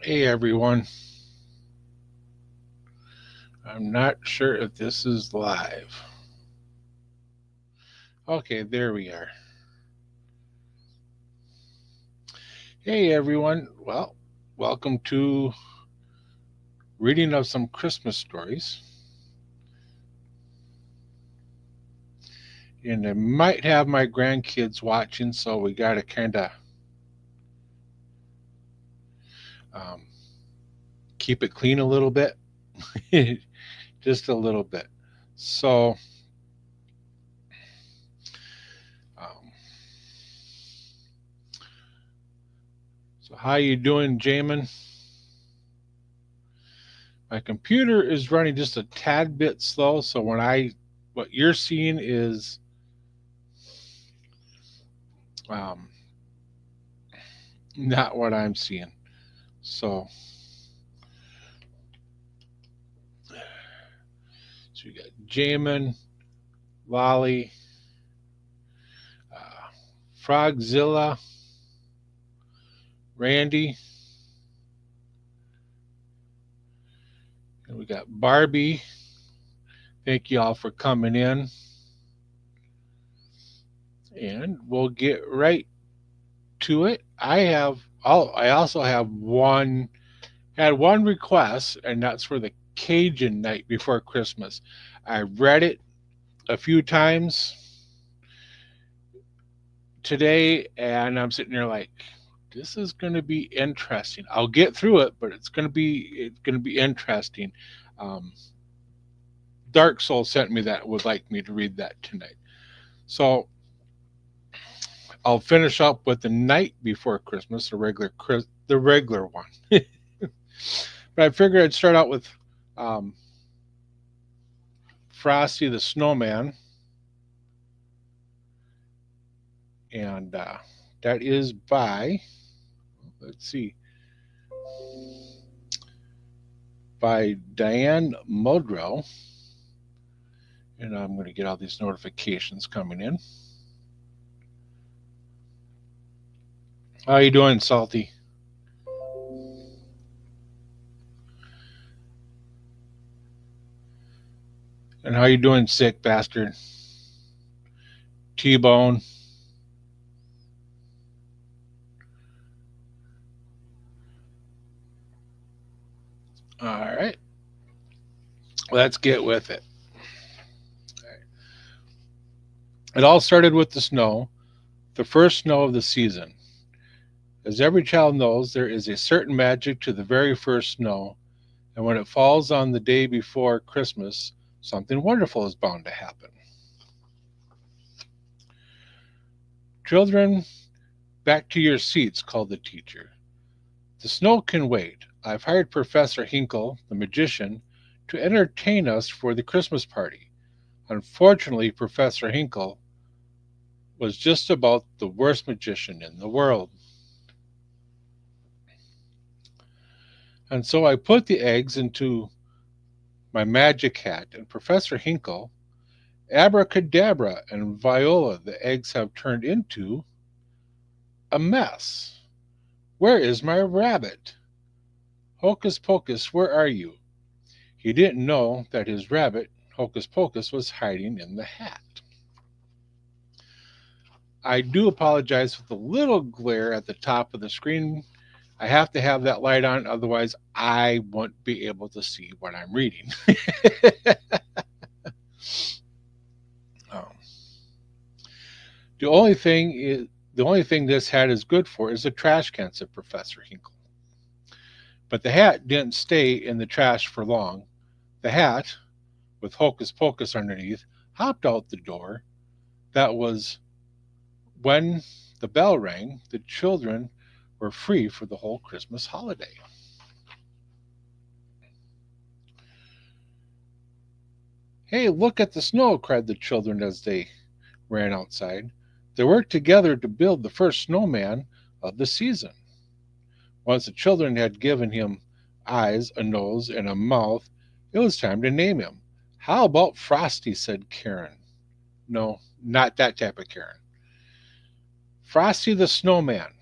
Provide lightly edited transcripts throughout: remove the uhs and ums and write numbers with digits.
Hey everyone, I'm not sure if this is live. Okay, there we are. Hey everyone, welcome to reading of some Christmas stories. And I might have my grandkids watching, so we got to kind of um, keep it clean a little bit, just a little bit. So, um, so how you doing, Jamin? My computer is running just a tad bit slow, so what you're seeing is um, not what I'm seeing. So we got Jamin, Lolly, uh, Frogzilla, Randy, and we got Barbie. Thank you all for coming in. And we'll get right to it. I also have one request, and that's for the Cajun Night Before Christmas. I read it a few times today, and I'm sitting there like, this is going to be interesting. I'll get through it, but it's going to be interesting. Um, Dark Soul sent me that, would like me to read that tonight. So I'll finish up with the night before Christmas, the regular one. But I figured I'd start out with um, Frosty the Snowman, and that is by, let's see, by Diane Muldrow. And I'm going to get all these notifications coming in. How you doing, Salty? And how you doing, sick bastard? T-Bone. All right, let's get with it. It all started with the snow, the first snow of the season. As every child knows, there is a certain magic to the very first snow, and when it falls on the day before Christmas, something wonderful is bound to happen. Children, back to your seats, called the teacher. The snow can wait. I've hired Professor Hinkle, the magician, to entertain us for the Christmas party. Unfortunately, Professor Hinkle was just about the worst magician in the world. And so I put the eggs into my magic hat, and Professor Hinkle, abracadabra, and Viola, the eggs have turned into a mess. Where is my rabbit? Hocus Pocus, where are you? He didn't know that his rabbit, Hocus Pocus, was hiding in the hat. I do apologize for the little glare at the top of the screen. I have to have that light on, otherwise, I won't be able to see what I'm reading. um, the only thing this hat is good for is a trash can, said Professor Hinkle. But the hat didn't stay in the trash for long. The hat, with Hocus Pocus underneath, hopped out the door. That was when the bell rang. The children were free for the whole Christmas holiday. Hey, look at the snow, cried the children as they ran outside. They worked together to build the first snowman of the season. Once the children had given him eyes, a nose, and a mouth, it was time to name him. How about Frosty, said Karen. No, not that type of Karen. Frosty the Snowman.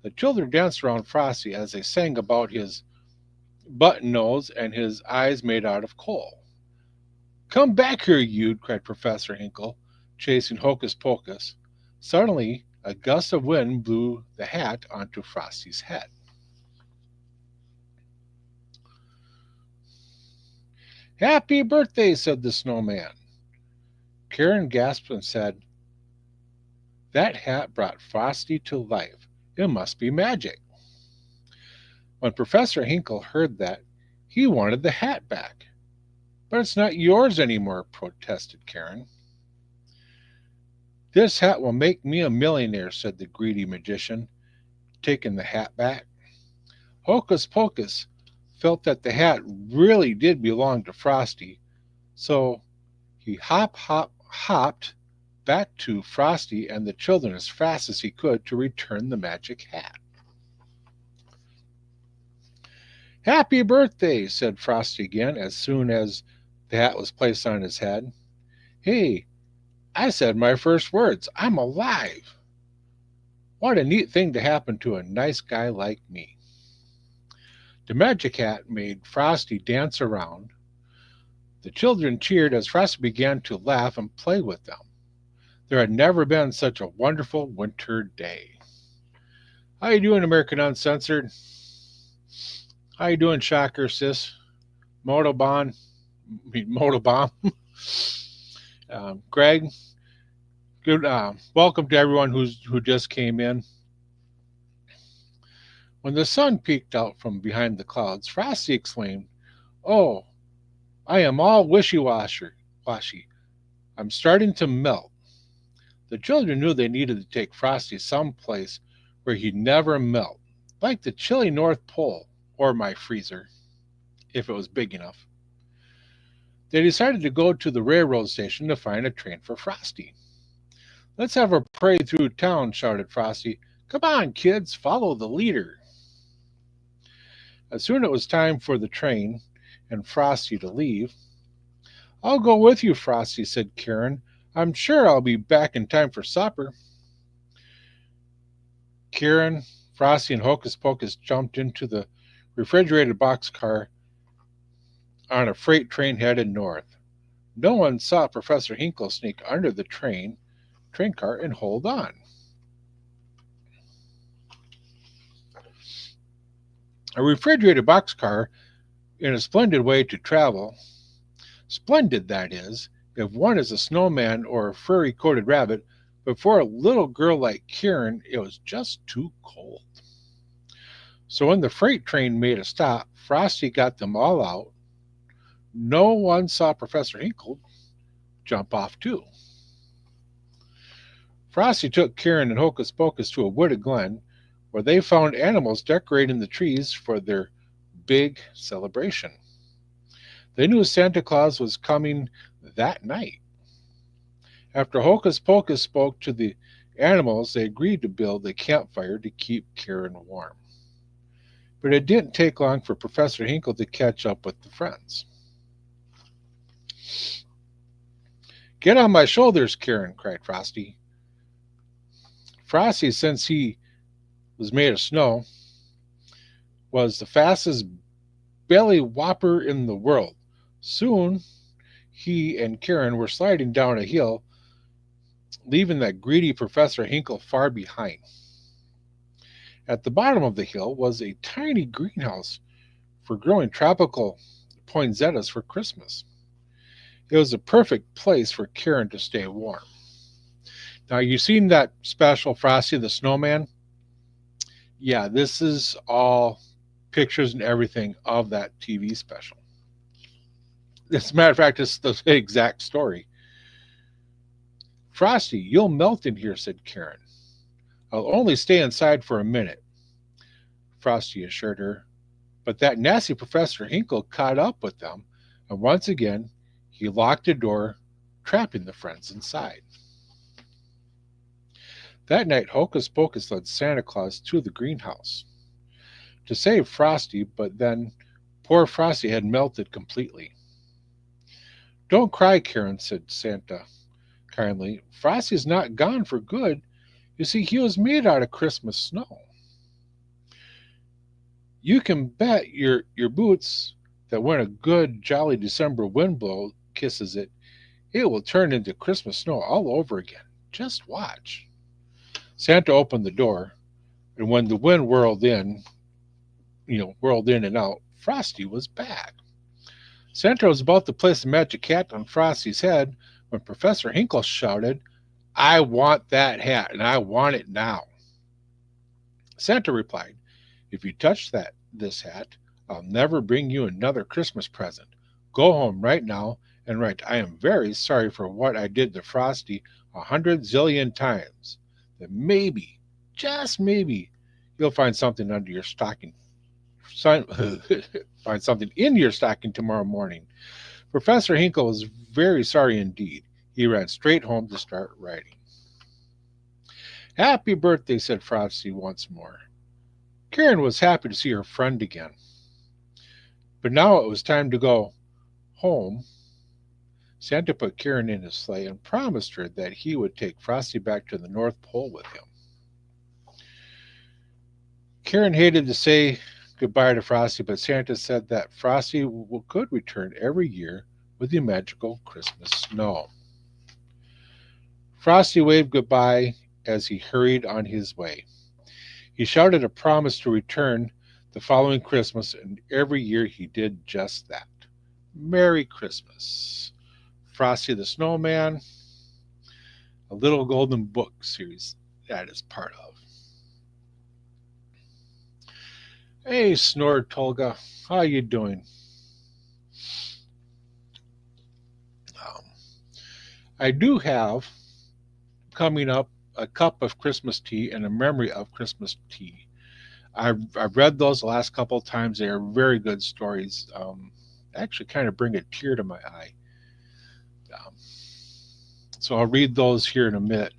The children danced around Frosty as they sang about his button nose and his eyes made out of coal. Come back here, you! Cried Professor Hinkle, chasing Hocus Pocus. Suddenly, a gust of wind blew the hat onto Frosty's head. Happy birthday, said the snowman. Karen gasped and said, that hat brought Frosty to life. It must be magic. When Professor Hinkle heard that, he wanted the hat back. But it's not yours anymore, protested Karen. This hat will make me a millionaire, said the greedy magician, taking the hat back. Hocus Pocus felt that the hat really did belong to Frosty, so he hopped back to Frosty and the children as fast as he could to return the magic hat. Happy birthday, said Frosty again as soon as the hat was placed on his head. Hey, I said my first words. I'm alive. What a neat thing to happen to a nice guy like me. The magic hat made Frosty dance around. The children cheered as Frosty began to laugh and play with them. There had never been such a wonderful winter day. How you doing, American Uncensored? How you doing, Shocker Sis? Motobomb. Greg, good. Welcome to everyone who just came in. When the sun peeked out from behind the clouds, Frosty exclaimed, "Oh, I am all wishy-washy. I'm starting to melt." The children knew they needed to take Frosty someplace where he'd never melt, like the chilly North Pole or my freezer, if it was big enough. They decided to go to the railroad station to find a train for Frosty. Let's have a parade through town, shouted Frosty. Come on, kids, follow the leader. As soon as it was time for the train and Frosty to leave, I'll go with you, Frosty, said Karen. I'm sure I'll be back in time for supper. Karen, Frosty, and Hocus Pocus jumped into the refrigerated boxcar on a freight train headed north. No one saw Professor Hinkle sneak under the train car and hold on. A refrigerated boxcar in a splendid way to travel. Splendid, that is, if one is a snowman or a furry-coated rabbit, but for a little girl like Karen, it was just too cold. So when the freight train made a stop, Frosty got them all out. No one saw Professor Hinkle jump off too. Frosty took Karen and Hocus Pocus to a wooded glen where they found animals decorating the trees for their big celebration. They knew Santa Claus was coming that night. After Hocus Pocus spoke to the animals, they agreed to build a campfire to keep Karen warm. But it didn't take long for Professor Hinkle to catch up with the friends. Get on my shoulders, Karen, cried Frosty. Frosty, since he was made of snow, was the fastest belly whopper in the world. Soon, he and Karen were sliding down a hill, leaving that greedy Professor Hinkle far behind. At the bottom of the hill was a tiny greenhouse for growing tropical poinsettias for Christmas. It was a perfect place for Karen to stay warm. Now, you've seen that special Frosty the Snowman? Yeah, this is all pictures and everything of that TV special. As a matter of fact, it's the exact story. Frosty, you'll melt in here, said Karen. I'll only stay inside for a minute, Frosty assured her. But that nasty Professor Hinkle caught up with them, and once again he locked the door, trapping the friends inside. That night, Hocus Pocus led Santa Claus to the greenhouse to save Frosty, but then poor Frosty had melted completely. Don't cry, Karen, said Santa kindly. Frosty's not gone for good. You see, he was made out of Christmas snow. You can bet your boots that when a good jolly December wind blow kisses it, it will turn into Christmas snow all over again. Just watch. Santa opened the door, and when the wind whirled in and out, Frosty was back. Santa was about to place the magic hat on Frosty's head when Professor Hinkle shouted, "I want that hat, and I want it now." Santa replied, "If you touch this hat, I'll never bring you another Christmas present. Go home right now and write, 'I am very sorry for what I did to Frosty 100 zillion times.' Then maybe, just maybe, you'll find something under your stocking. Find something in your stocking tomorrow morning." Professor Hinkle was very sorry indeed. He ran straight home to start writing. "Happy birthday," said Frosty once more. Karen was happy to see her friend again. But now it was time to go home. Santa put Karen in his sleigh and promised her that he would take Frosty back to the North Pole with him. Karen hated to say goodbye to Frosty, but Santa said that Frosty could return every year with the magical Christmas snow. Frosty waved goodbye as he hurried on his way. He shouted a promise to return the following Christmas, and every year he did just that. Merry Christmas. Frosty the Snowman, a Little Golden Book series that is part of. Hey, snored Tolga, how you doing? Um, I do have coming up a cup of Christmas tea and a memory of Christmas tea. I've read those the last couple of times. They are very good stories. Actually, kind of bring a tear to my eye. Um, so I'll read those here in a minute.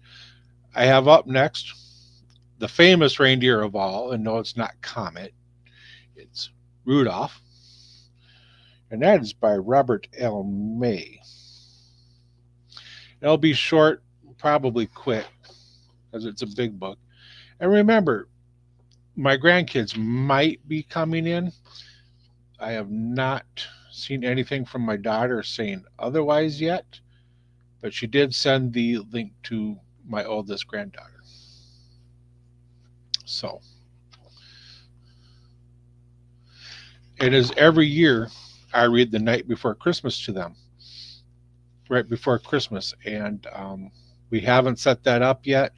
I have up next the famous reindeer of all, and no, it's not Comet. It's Rudolph, and that is by Robert L. May. It'll be short, probably quick, because it's a big book. And remember, my grandkids might be coming in. I have not seen anything from my daughter saying otherwise yet, but she did send the link to my oldest granddaughter. So, it is every year I read the night before Christmas to them, right before Christmas, and we haven't set that up yet.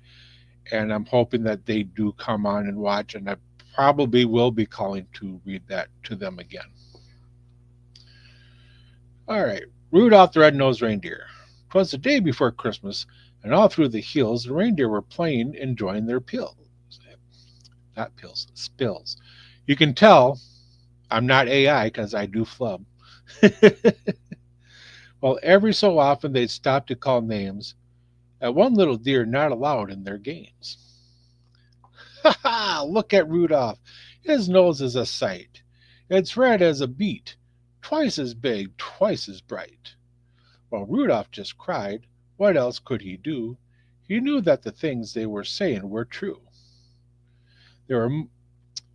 And I'm hoping that they do come on and watch, and I probably will be calling to read that to them again. All right, Rudolph the Red-Nosed Reindeer. 'Twas the day before Christmas, and all through the hills the reindeer were playing, enjoying their pills. Not pills, spills. You can tell I'm not AI because I do flub. Well, every so often they'd stop to call names at one little deer not allowed in their games. "Ha ha! Look at Rudolph. His nose is a sight. It's red as a beet, twice as big, twice as bright." Well, Rudolph just cried. What else could he do? He knew that the things they were saying were true. There were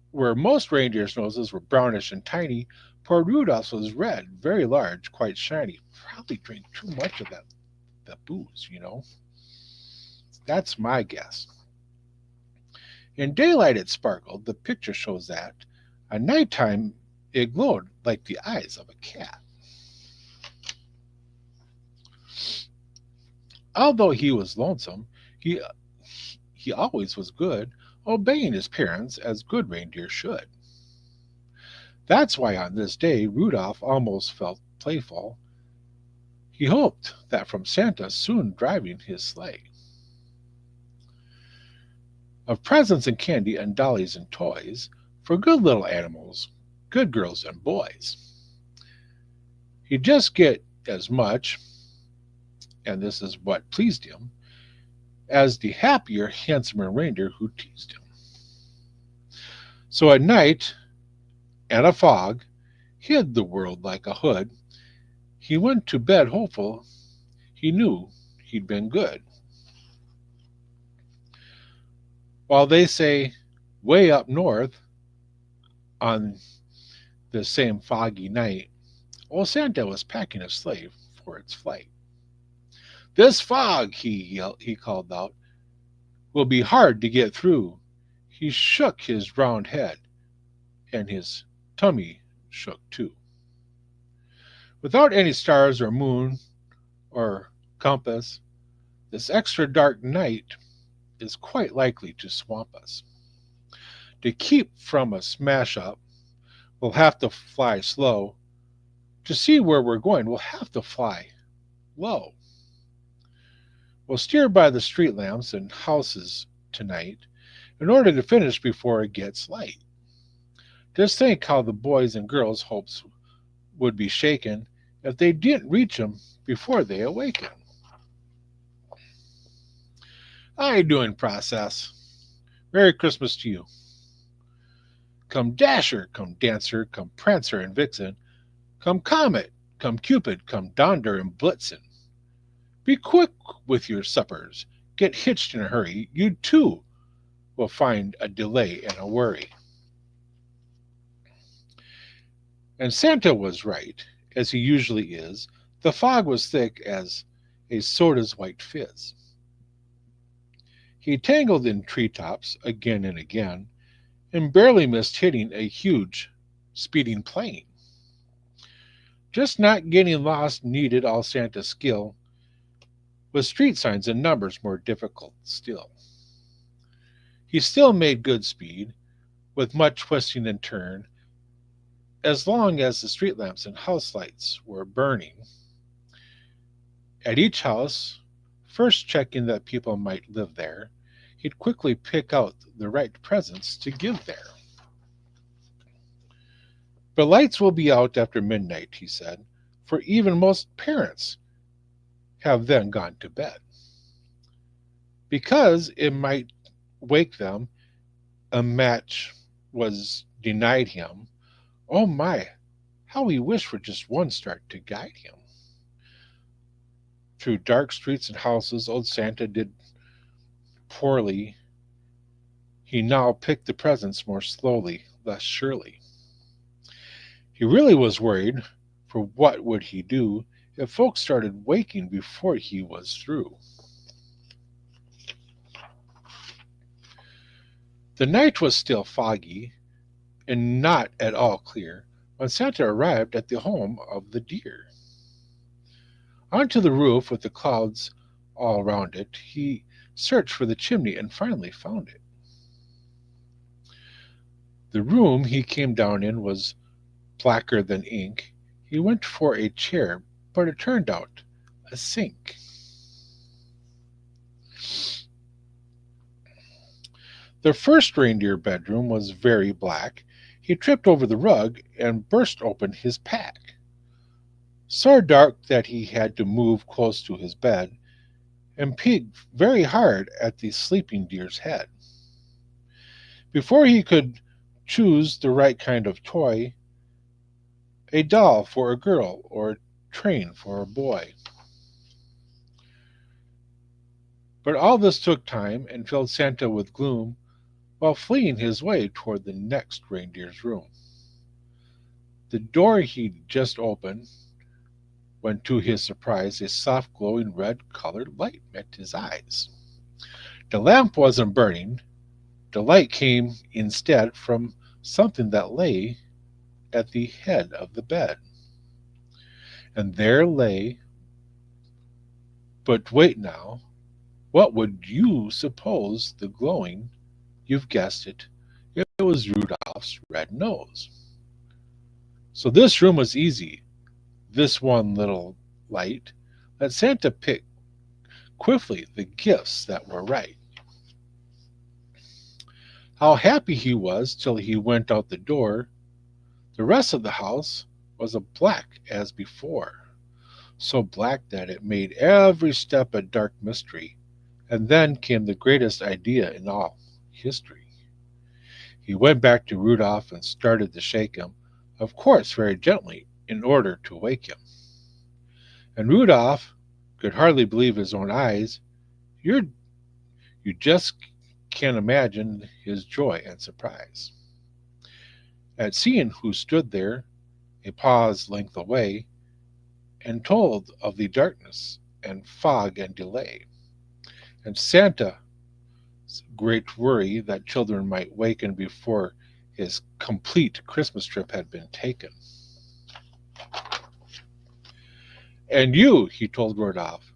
Where most reindeers' noses were brownish and tiny, poor Rudolph's was red, very large, quite shiny. Probably drank too much of that booze. That's my guess. In daylight it sparkled, the picture shows that. At nighttime it glowed like the eyes of a cat. Although he was lonesome, he always was good, obeying his parents as good reindeer should. That's why on this day Rudolph almost felt playful. He hoped that from Santa soon driving his sleigh. Of presents and candy and dollies and toys, for good little animals, good girls and boys. He'd just get as much, and this is what pleased him, as the happier, handsomer reindeer who teased him. So at night, and a fog hid the world like a hood, he went to bed hopeful. He knew he'd been good. While they say, way up north, On the same foggy night, old Santa was packing a sleigh for its flight. "This fog," he called out, "will be hard to get through." He shook his round head, and his tummy shook too. Without any stars or moon or compass, this extra dark night is quite likely to swamp us. To keep from a smash up, we'll have to fly slow. To see where we're going, we'll have to fly low. We'll steer by the street lamps and houses tonight in order to finish before it gets light. Just think how the boys and girls' hopes would be shaken if they didn't reach 'em before they awaken. How you doing, Process? Merry Christmas to you. Come Dasher, come Dancer, come Prancer and Vixen, come Comet, come Cupid, come Donder and Blitzen. Be quick with your suppers, get hitched in a hurry, you too will find a delay and a worry. And Santa was right, as he usually is. The fog was thick as a soda's white fizz. He tangled in treetops again and again, and barely missed hitting a huge, speeding plane. Just not getting lost needed all Santa's skill, with street signs and numbers more difficult still. He still made good speed, with much twisting and turn, as long as the street lamps and house lights were burning. At each house, first checking that people might live there, he'd quickly pick out the right presents to give there. But lights will be out after midnight, he said, for even most parents have then gone to bed. Because it might wake them, a match was denied him. Oh my, how he wished for just one star to guide him. Through dark streets and houses, old Santa did poorly. He now picked the presents more slowly, less surely. He really was worried, for what would he do if folks started waking before he was through? The night was still foggy and not at all clear when Santa arrived at the home of the deer. Onto the roof with the clouds all round it, he searched for the chimney and finally found it. The room he came down in was blacker than ink. He went for a chair, but it turned out a sink. The first reindeer bedroom was very black. He tripped over the rug and burst open his pack. So dark that he had to move close to his bed and peek very hard at the sleeping deer's head. Before he could choose the right kind of toy, a doll for a girl or a train for a boy. But all this took time and filled Santa with gloom while fleeing his way toward the next reindeer's room. The door he'd just opened, when to his surprise a soft glowing red-colored light met his eyes. The lamp wasn't burning. The light came instead from something that lay at the head of the bed. And there lay, but wait now, what would you suppose the glowing, you've guessed it, it was Rudolph's red nose. So this room was easy, this one little light. Let Santa pick quickly the gifts that were right. How happy he was till he went out the door. The rest of the house was as black as before, so black that it made every step a dark mystery. And then came the greatest idea in all history. He went back to Rudolph and started to shake him, of course very gently, in order to wake him. And Rudolph could hardly believe his own eyes. You just can't imagine his joy and surprise. At seeing who stood there, a paw's length away, and told of the darkness and fog and delay, and Santa's great worry that children might waken before his complete Christmas trip had been taken. And you, he told Rodolphe,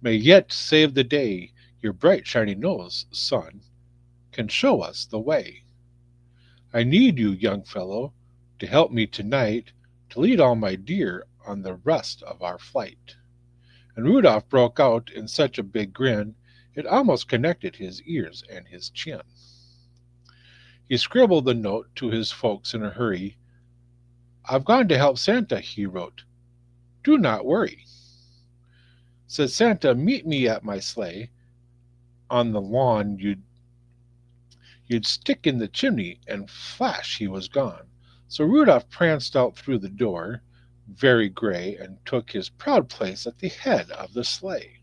may yet save the day. Your bright shining nose, son, can show us the way. I need you, young fellow, to help me tonight to lead all my deer on the rest of our flight. And Rudolph broke out in such a big grin it almost connected his ears and his chin. He scribbled the note to his folks in a hurry. I've gone to help Santa, he wrote. Do not worry. Said Santa, meet me at my sleigh. On the lawn you'd stick in the chimney, and flash he was gone. So Rudolph pranced out through the door, very gray, and took his proud place at the head of the sleigh.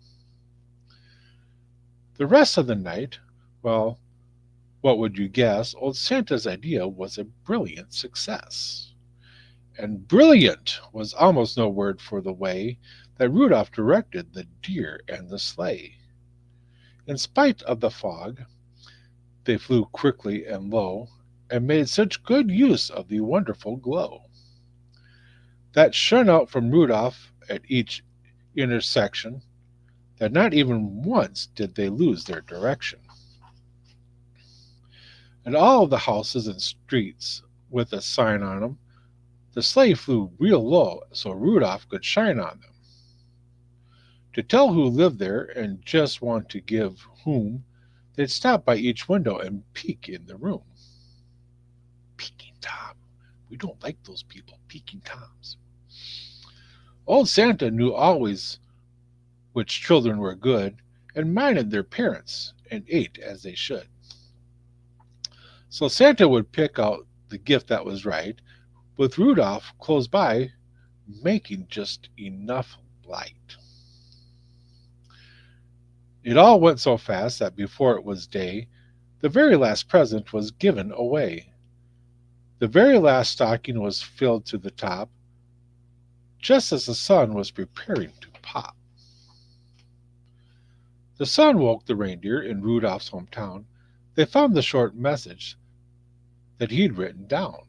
The rest of the night, well, what would you guess? Old Santa's idea was a brilliant success. And brilliant was almost no word for the way that Rudolph directed the deer and the sleigh. In spite of the fog, they flew quickly and low, and made such good use of the wonderful glow that shone out from Rudolph at each intersection, that not even once did they lose their direction. And all of the houses and streets with a sign on them, the sleigh flew real low so Rudolph could shine on them. To tell who lived there and just want to give whom, they'd stop by each window and peek in the room. Peeking Tom. We don't like those people, peeking Toms. Old Santa knew always which children were good, and minded their parents, and ate as they should. So Santa would pick out the gift that was right, with Rudolph close by, making just enough light. It all went so fast that before it was day, the very last present was given away. The very last stocking was filled to the top, just as the sun was preparing to pop. The sun woke the reindeer in Rudolph's hometown. They found the short message that he'd written down,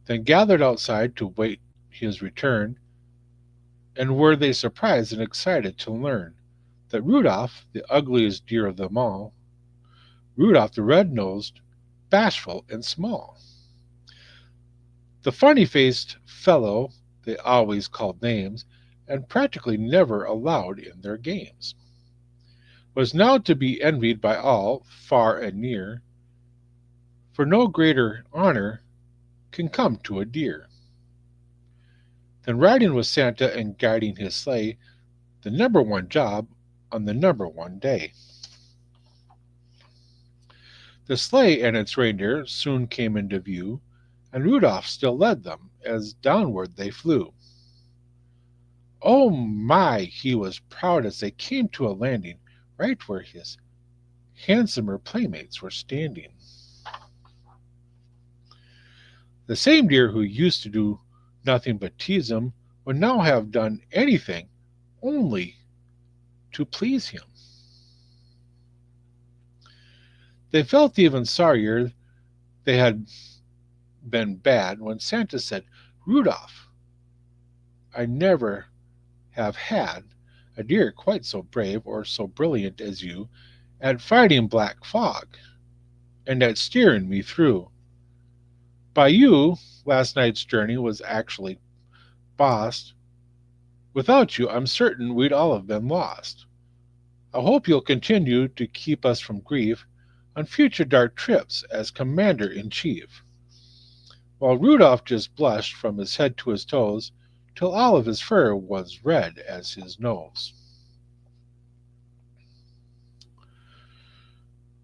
then gathered outside to wait his return, and were they surprised and excited to learn that Rudolph, the ugliest deer of them all, Rudolph the red-nosed, bashful and small, the funny-faced fellow they always called names and practically never allowed in their games, was now to be envied by all, far and near, for no greater honor can come to a deer than riding with Santa and guiding his sleigh, the number one job on the number one day. The sleigh and its reindeer soon came into view, and Rudolph still led them as downward they flew. Oh my, he was proud as they came to a landing right where his handsomer playmates were standing. The same deer who used to do nothing but tease him would now have done anything only to please him. They felt even sorrier they had been bad when Santa said, Rudolph, I never have had a deer quite so brave or so brilliant as you at fighting black fog and at steering me through. By you, last night's journey was actually bossed. Without you, I'm certain we'd all have been lost. I hope you'll continue to keep us from grief on future dark trips as Commander-in-Chief. While Rudolph just blushed from his head to his toes, till all of his fur was red as his nose.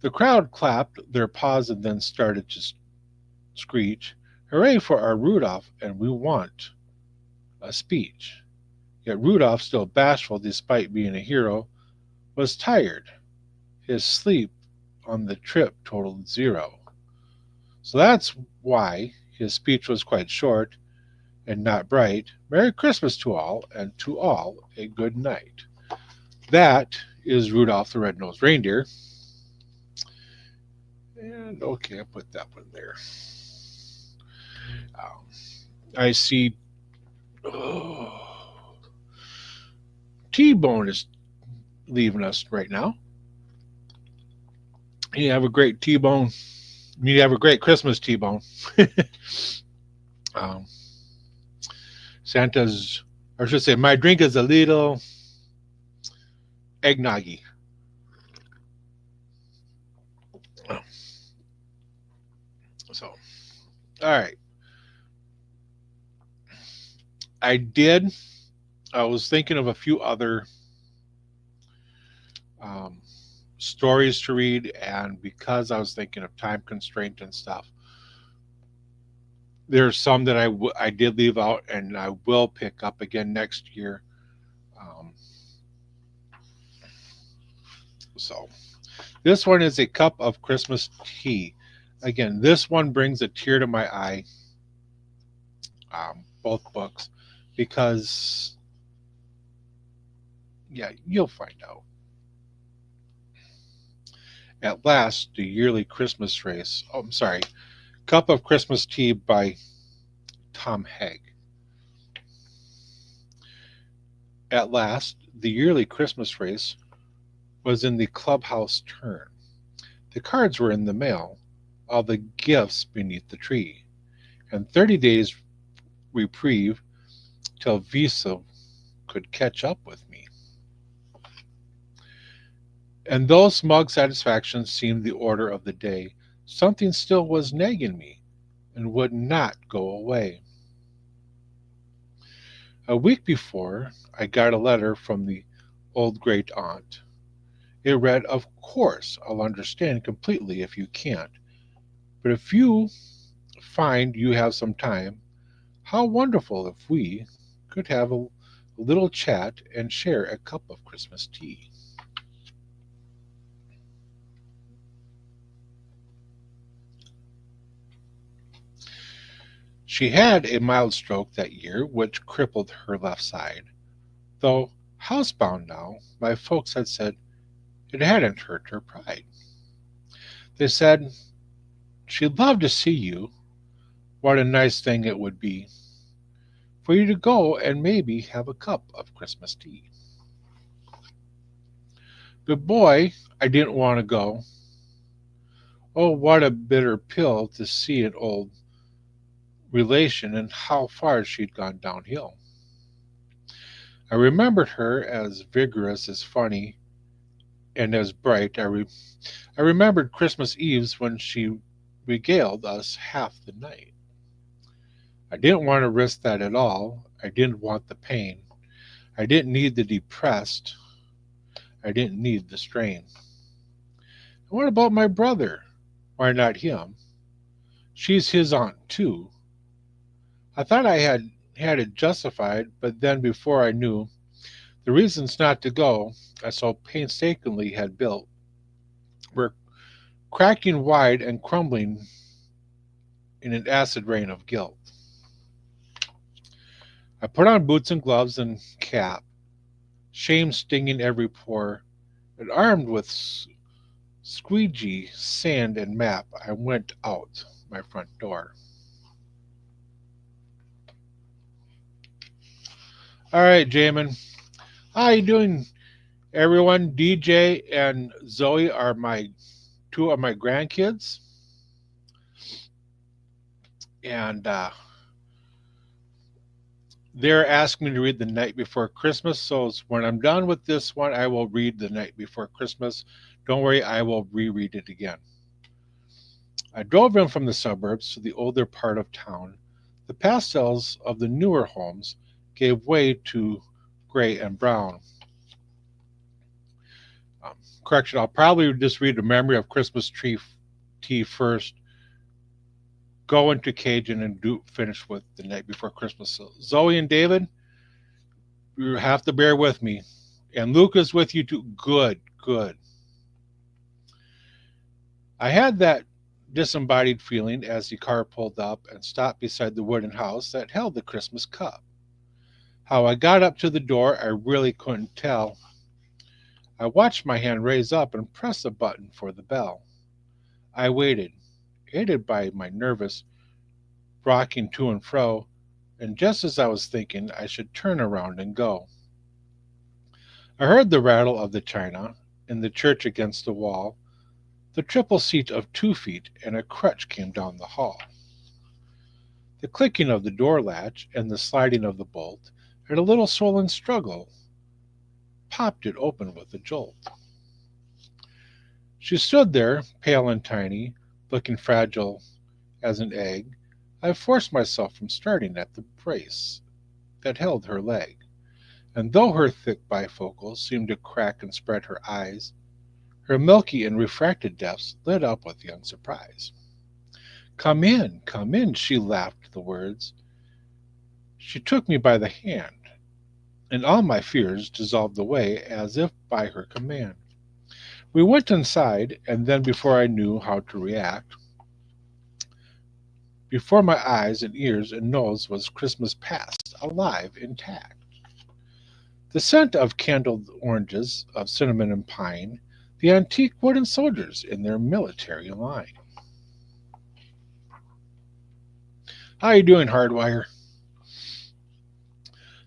The crowd clapped their paws and then started to screech, Hooray for our Rudolph, and we want a speech. Yet Rudolph, still bashful despite being a hero, was tired. His sleep on the trip totaled 0. So that's why His speech was quite short and not bright. Merry Christmas to all, and to all a good night. That is Rudolph the Red-Nosed Reindeer. And okay, I put that one there. Um, I see oh, T-Bone is leaving us right now. You have a great T-Bone. You have a great Christmas, T-Bone. um, Santa's, or I should say, my drink is a little eggnoggy. So, all right. I was thinking of a few other um, stories to read, and because I was thinking of time constraint and stuff, there's some that I did leave out, and I will pick up again next year. Um, so, this one is a cup of Christmas tea. Again, this one brings a tear to my eye. Both books, because yeah, you'll find out. At last, the yearly Christmas race. Oh, I'm sorry. Cup of Christmas Tea by Tom Haig. At last, the yearly Christmas race was in the clubhouse turn. The cards were in the mail, all the gifts beneath the tree, and 30 days reprieve till Visa could catch up with me. And though smug satisfaction seemed the order of the day, something still was nagging me and would not go away. A week before, I got a letter from the old great aunt. It read, "Of course, I'll understand completely if you can't, but if you find you have some time, how wonderful if we could have a little chat and share a cup of Christmas tea." She had a mild stroke that year, which crippled her left side. Though housebound now, my folks had said it hadn't hurt her pride. They said she'd love to see you. What a nice thing it would be for you to go and maybe have a cup of Christmas tea. But boy, I didn't want to go. Oh, what a bitter pill to see an old relation and how far she'd gone downhill. I remembered her as vigorous, as funny, and as bright. I remembered Christmas Eves when she regaled us half the night. I didn't want to risk that at all. I didn't want the pain. I didn't need the depressed. I didn't need the strain. And what about my brother? Why not him? She's his aunt, too. I thought I had it justified, but then before I knew, the reasons not to go, I so painstakingly had built, were cracking wide and crumbling in an acid rain of guilt. I put on boots and gloves and cap, shame stinging every pore, and armed with squeegee, sand, and map, I went out my front door. All right, Jamin. How you doing, everyone? DJ and Zoe are my two of my grandkids, and they're asking me to read The Night Before Christmas. So when I'm done with this one, I will read The Night Before Christmas. Don't worry, I will reread it again. I drove in from the suburbs to the older part of town. The pastels of the newer homes gave way to gray and brown. Correction, I'll probably just read the Memory of Christmas Tree Tea first, go into Cajun, and finish with The Night Before Christmas. So Zoe and David, you have to bear with me. And Luke is with you too. Good, good. I had that disembodied feeling as the car pulled up and stopped beside the wooden house that held the Christmas cup. How I got up to the door, I really couldn't tell. I watched my hand raise up and press the button for the bell. I waited, aided by my nervous rocking to and fro, and just as I was thinking I should turn around and go, I heard the rattle of the china in the church against the wall, the triple seat of 2 feet and a crutch came down the hall. The clicking of the door latch and the sliding of the bolt, and a little swollen struggle popped it open with a jolt. She stood there, pale and tiny, looking fragile as an egg. I forced myself from starting at the brace that held her leg, and though her thick bifocals seemed to crack and spread her eyes, her milky and refracted depths lit up with young surprise. Come in, she laughed the words. She took me by the hand, and all my fears dissolved away as if by her command. We went inside, and then before I knew how to react, before my eyes and ears and nose was Christmas past, alive, intact. The scent of candled oranges, of cinnamon and pine, the antique wooden soldiers in their military line. How you doing, Hardwire?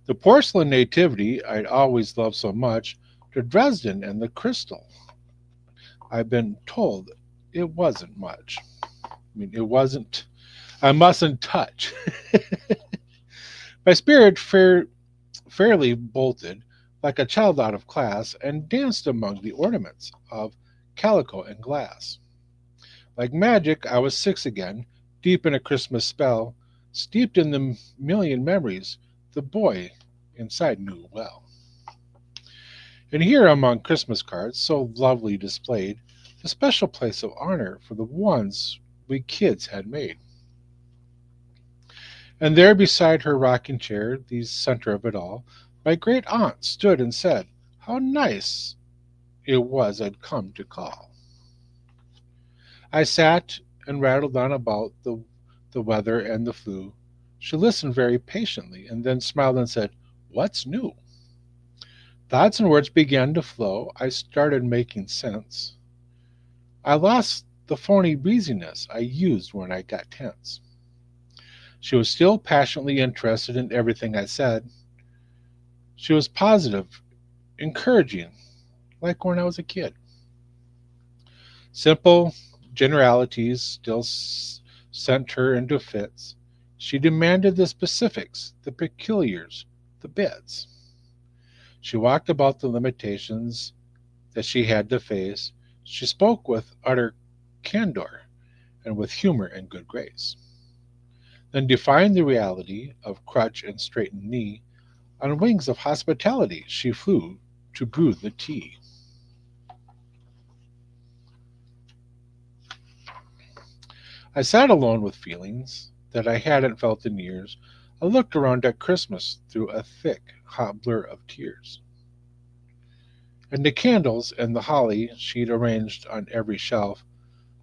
The porcelain nativity I'd always loved so much, the Dresden and the crystal. I've been told it wasn't much. It wasn't. I mustn't touch. My spirit fairly bolted like a child out of class and danced among the ornaments of calico and glass. Like magic, I was 6 again, deep in a Christmas spell, steeped in the million memories the boy inside knew well. And here among Christmas cards, so lovely displayed, the special place of honor for the ones we kids had made. And there beside her rocking chair, the center of it all, my great aunt stood and said, how nice it was I'd come to call. I sat and rattled on about the weather and the flu. She listened very patiently and then smiled and said, what's new? Thoughts and words began to flow. I started making sense. I lost the phony breeziness I used when I got tense. She was still passionately interested in everything I said. She was positive, encouraging, like when I was a kid. Simple generalities still sent her into fits. She demanded the specifics, the peculiars, the bits. She walked about the limitations that she had to face. She spoke with utter candor and with humor and good grace. Then defined the reality of crutch and straightened knee. On wings of hospitality she flew to brew the tea. I sat alone with feelings that I hadn't felt in years. I looked around at Christmas through a thick, hot blur of tears. And the candles and the holly she'd arranged on every shelf,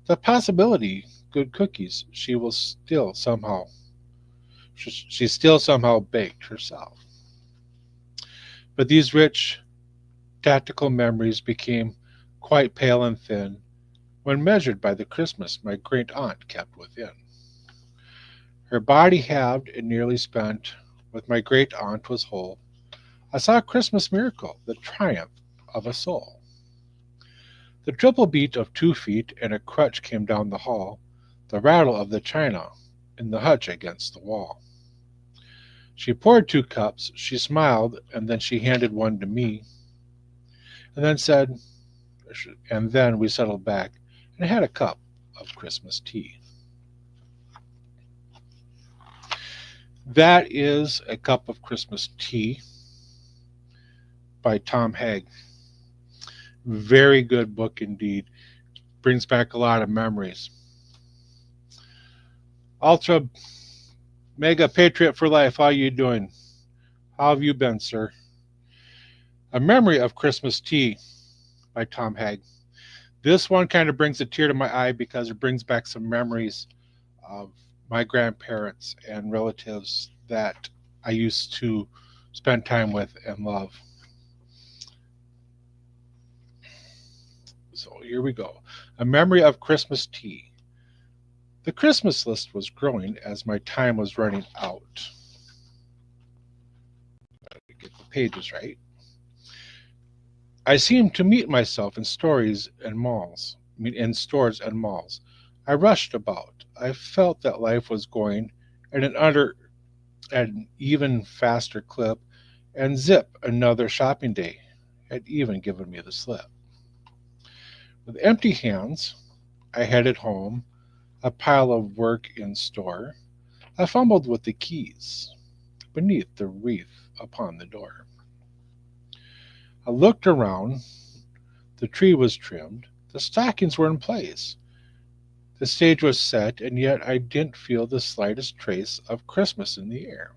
the possibility good cookies she still somehow baked herself. But these rich, tactical memories became quite pale and thin when measured by the Christmas my great aunt kept within. Her body halved and nearly spent, with my great aunt was whole. I saw a Christmas miracle, the triumph of a soul. The triple beat of 2 feet and a crutch came down the hall, the rattle of the china in the hutch against the wall. She poured 2 cups, she smiled, and then she handed one to me, and then we settled back and had a cup of Christmas tea. That is A Cup of Christmas Tea by Tom Haig. Very good book indeed. Brings back a lot of memories. Ultra Mega Patriot for Life, how you doing? How have you been, sir? A Memory of Christmas Tea by Tom Haig. This one kind of brings a tear to my eye because it brings back some memories of my grandparents and relatives that I used to spend time with and love. So here we go. A memory of Christmas tea. The Christmas list was growing as my time was running out. Get the pages right. I seemed to meet myself in stories and malls. In stores and malls. I rushed about. I felt that life was going at an even faster clip, and zip, another shopping day had even given me the slip. With empty hands, I headed home, a pile of work in store. I fumbled with the keys beneath the wreath upon the door. I looked around. The tree was trimmed. The stockings were in place. The stage was set, and yet I didn't feel the slightest trace of Christmas in the air.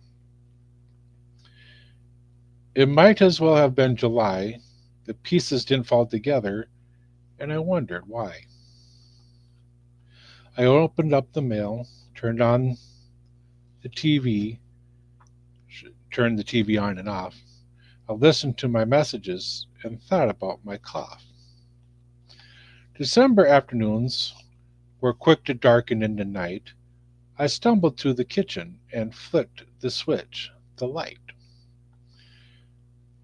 It might as well have been July. The pieces didn't fall together, and I wondered why. I opened up the mail, the TV, turned the TV on and off. I listened to my messages and thought about my cough. December afternoons were quick to darken into night. I stumbled to the kitchen and flicked the switch. The light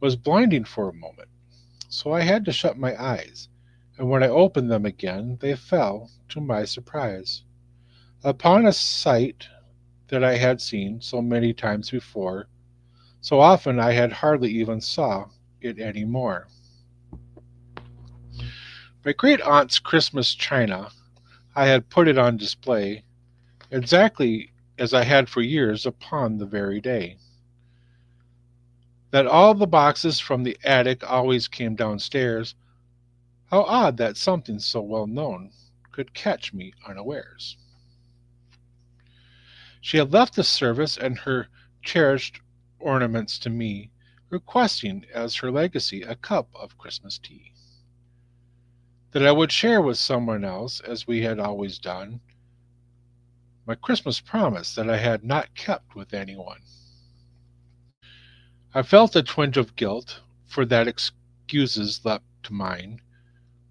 was blinding for a moment, so I had to shut my eyes, and when I opened them again, they fell, to my surprise, upon a sight that I had seen so many times before, so often I had hardly even saw it any more. My great aunt's Christmas china, I had put it on display, exactly as I had for years upon the very day that all the boxes from the attic always came downstairs. How odd that something so well known could catch me unawares. She had left the service and her cherished ornaments to me, requesting as her legacy a cup of Christmas tea that I would share with someone else as we had always done, my Christmas promise that I had not kept with anyone. I felt a twinge of guilt, for that excuses leapt to mind,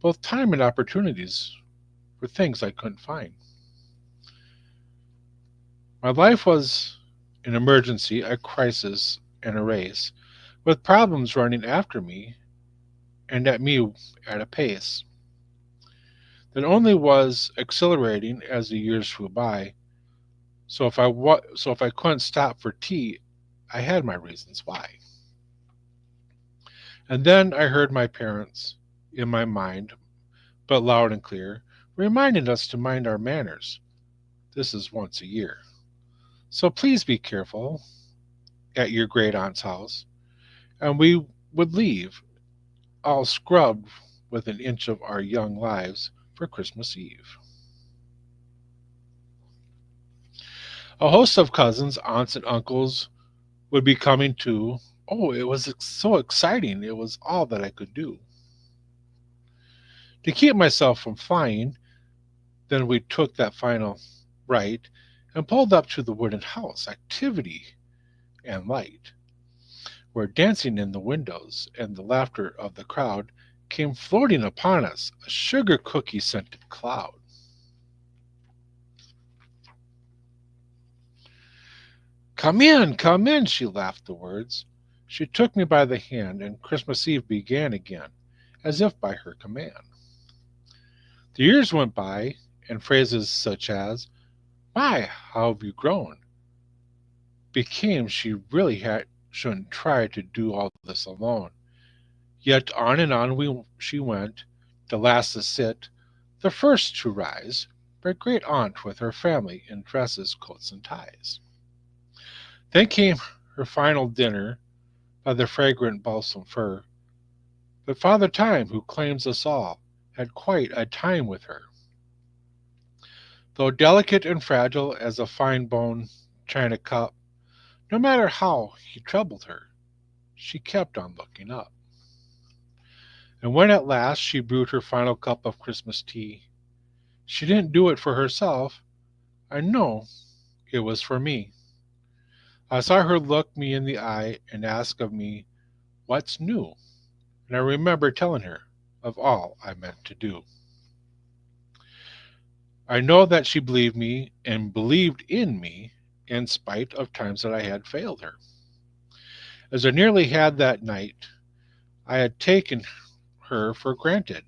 both time and opportunities for things I couldn't find. My life was an emergency, a crisis, and a race, with problems running after me and at me at a pace that only was accelerating as the years flew by. So if I couldn't stop for tea, I had my reasons why. And then I heard my parents, in my mind, but loud and clear, reminding us to mind our manners. This is once a year. So please be careful at your great aunt's house. And we would leave, all scrubbed with an inch of our young lives for Christmas Eve. A host of cousins, aunts, and uncles would be coming too. Oh, it was so exciting. It was all that I could do. To keep myself from flying, then we took that final right and pulled up to the wooden house, activity and light, where dancing in the windows and the laughter of the crowd came floating upon us, a sugar cookie scented cloud. Come in, she laughed the words. She took me by the hand, and Christmas Eve began again, as if by her command. The years went by, and phrases such as, My, how have you grown? Became she really shouldn't try to do all this alone. Yet on and on she went, the last to sit, the first to rise, my great aunt with her family in dresses, coats, and ties. Then came her final dinner by the fragrant balsam fir, but Father Time, who claims us all, had quite a time with her. Though delicate and fragile as a fine bone china cup, no matter how he troubled her, she kept on looking up. And when at last she brewed her final cup of Christmas tea, she didn't do it for herself. I know it was for me. I saw her look me in the eye and ask of me, "What's new?" And I remember telling her of all I meant to do. I know that she believed me and believed in me in spite of times that I had failed her. As I nearly had that night, I had taken her for granted,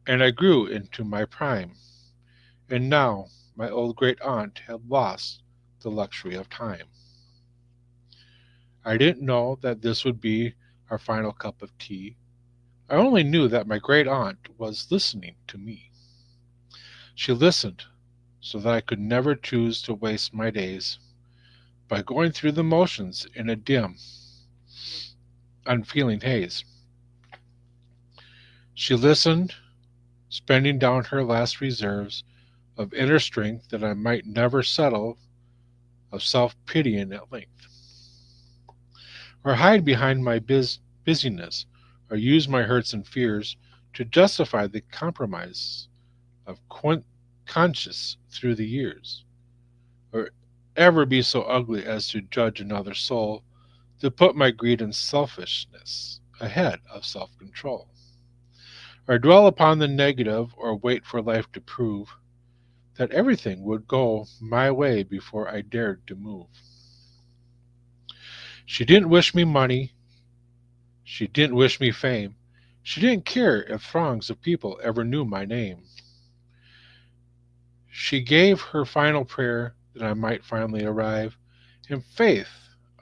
and I grew into my prime. And now my old great aunt had lost the luxury of time. I didn't know that this would be our final cup of tea. I only knew that my great aunt was listening to me. She listened so that I could never choose to waste my days by going through the motions in a dim, unfeeling haze. She listened, spending down her last reserves of inner strength that I might never settle of self pitying at length, or hide behind my busyness, or use my hurts and fears to justify the compromise of conscience through the years, or ever be so ugly as to judge another soul, to put my greed and selfishness ahead of self control, or dwell upon the negative, or wait for life to prove that everything would go my way before I dared to move. She didn't wish me money, she didn't wish me fame, she didn't care if throngs of people ever knew my name. She gave her final prayer that I might finally arrive in faith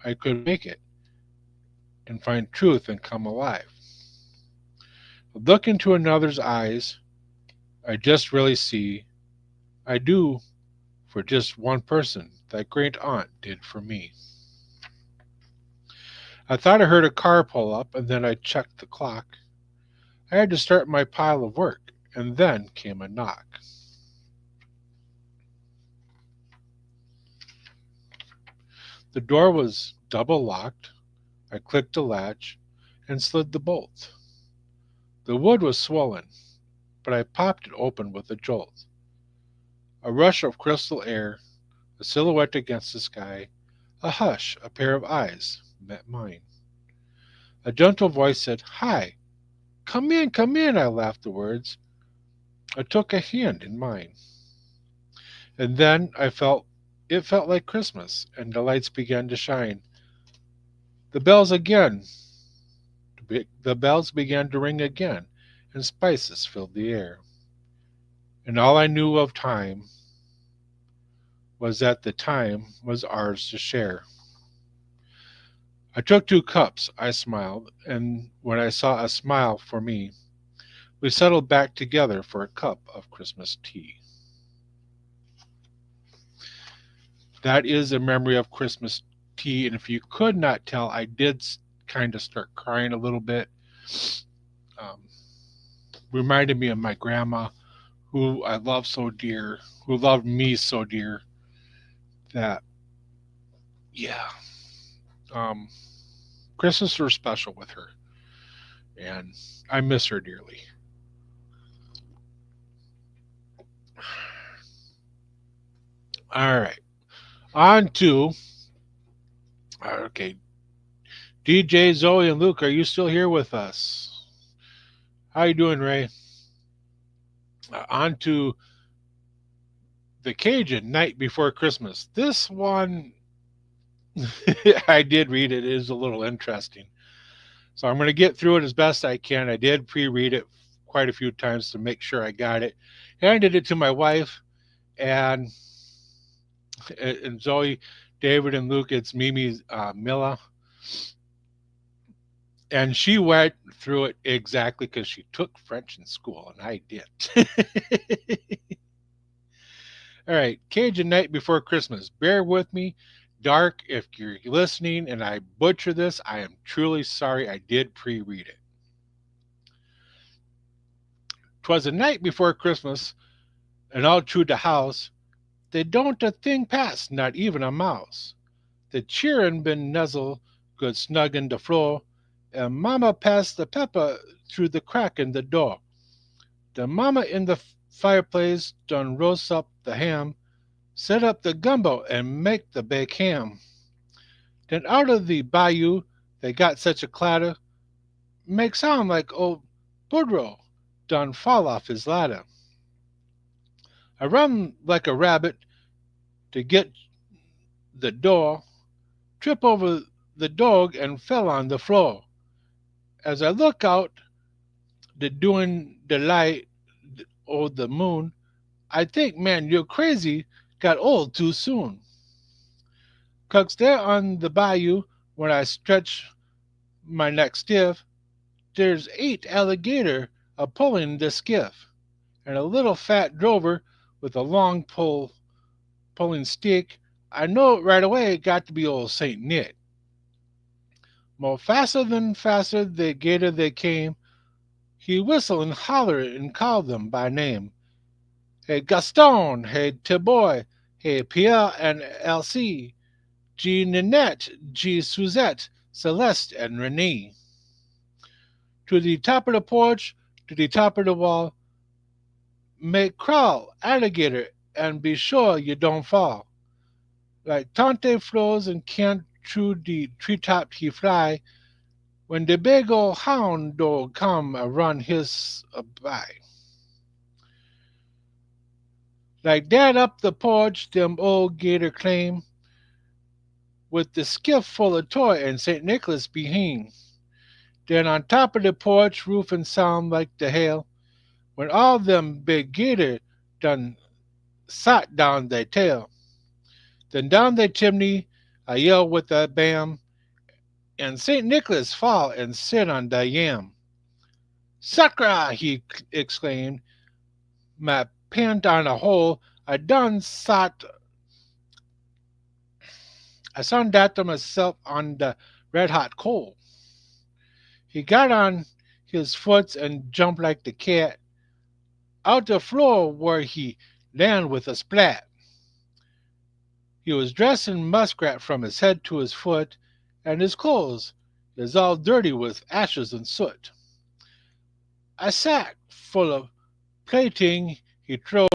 I could make it and find truth and come alive. Look into another's eyes, I just really see I do for just one person that great aunt did for me. I thought I heard a car pull up, and then I checked the clock. I had to start my pile of work, and then came a knock. The door was double locked. I clicked the latch and slid the bolt. The wood was swollen, but I popped it open with a jolt. A rush of crystal air, a silhouette against the sky, a hush, a pair of eyes met mine. A gentle voice said, "Hi, come in," I laughed the words. I took a hand in mine. And then it felt like Christmas, and the lights began to shine. The bells again, the bells began to ring again, and spices filled the air. And all I knew of time was that the time was ours to share. I took two cups, I smiled, and when I saw a smile for me, we settled back together for a cup of Christmas tea. That is a memory of Christmas tea, and if you could not tell, I did kind of start crying a little bit. Um, Reminded me of my grandma, who I love so dear, who loved me so dear that, yeah, um, Christmas was special with her, and I miss her dearly. All right, on to okay, DJ Zoe and Luke. Are you still here with us? How you doing, Ray? On to the Cajun Night Before Christmas. This one, I did read it. It is a little interesting. So I'm going to get through it as best I can. I did pre-read it quite a few times to make sure I got it. Handed it to my wife and Zoe, David, and Luke. It's Mimi Milla, and she went through it exactly because she took French in school, and I did. All right, Cajun Night Before Christmas. Bear with me. Dark, if you're listening and I butcher this, I am truly sorry. I did pre-read it. 'Twas the night before Christmas, and all through the house, they don't a thing pass, not even a mouse. The cheerin' been nuzzle good snug in the floor, and Mama passed the pepper through the crack in the door. The mama in the fireplace done roast up the ham, set up the gumbo, and make the baked ham. Then out of the bayou they got such a clatter, make sound like old Boudreaux done fall off his ladder. I run like a rabbit to get the door, trip over the dog, and fell on the floor. As I look out, the doing the light o' the moon, I think, man, you're crazy, got old too soon. 'Cause there on the bayou, when I stretch my neck stiff, there's 8 alligator a pulling the skiff, and a little fat drover with a long pulling stick. I know it right away got to be old Saint Nick. More faster than faster the gator they came, he whistled and hollered and called them by name. Hey Gaston, hey Tiboy, hey Pierre and Elsie, G Ninette, G Suzette, Celeste and Renee. To the top of the porch, to the top of the wall, make crawl, alligator, and be sure you don't fall. Like Tante flows and can't through the treetop he fly, when the big old hound dog come a run his by. Like that up the porch, them old gator claim, with the skiff full of toy and St. Nicholas behind. Then on top of the porch, roof and sound like the hail, when all them big gator done sot down their tail. Then down the chimney, I yell with a bam, and St. Nicholas fall and sit on the yam. Sacra! He exclaimed, my pant on a hole. I done that to myself on the red hot coal. He got on his foot and jumped like the cat out the floor where he landed with a splat. He was dressed in muskrat from his head to his foot, and his clothes is all dirty with ashes and soot. A sack full of plating he throw